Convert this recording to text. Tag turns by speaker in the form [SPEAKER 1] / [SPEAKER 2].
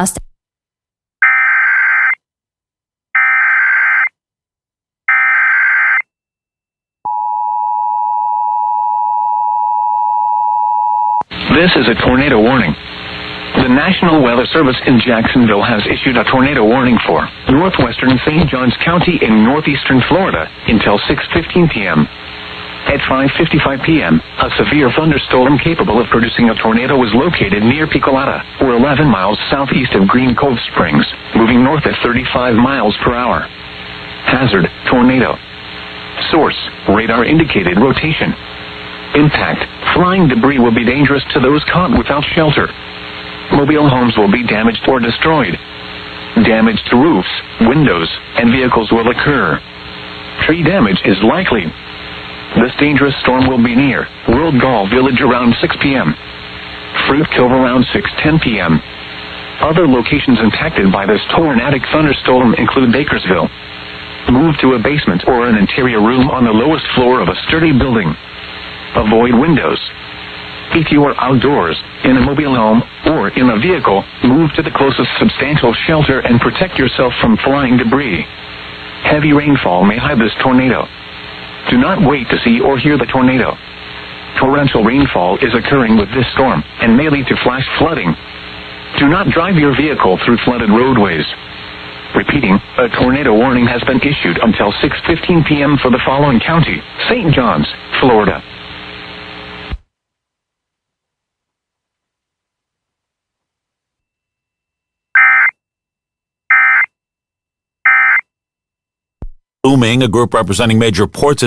[SPEAKER 1] This is a tornado warning. The National Weather Service in Jacksonville has issued a tornado warning for northwestern St. Johns County in northeastern Florida until 6:15 p.m. At 5:55 p.m., a severe thunderstorm capable of producing a tornado was located near Picolata, or 11 miles southeast of Green Cove Springs, moving north at 35 miles per hour. Hazard, tornado. Source, radar indicated rotation. Impact, flying debris will be dangerous to those caught without shelter. Mobile homes will be damaged or destroyed. Damage to roofs, windows, and vehicles will occur. Tree damage is likely. This dangerous storm will be near World Gall Village around 6 p.m. Fruit Cove around 6:10 p.m. Other locations impacted by this tornadic thunderstorm include Bakersville. Move to a basement or an interior room on the lowest floor of a sturdy building. Avoid windows. If you are outdoors, in a mobile home, or in a vehicle, move to the closest substantial shelter and protect yourself from flying debris. Heavy rainfall may hide this tornado. Do not wait to see or hear the tornado. Torrential rainfall is occurring with this storm and may lead to flash flooding. Do not drive your vehicle through flooded roadways. Repeating, a tornado warning has been issued until 6:15 p.m. for the following county: St. Johns, Florida.
[SPEAKER 2] Booming, a group representing major ports,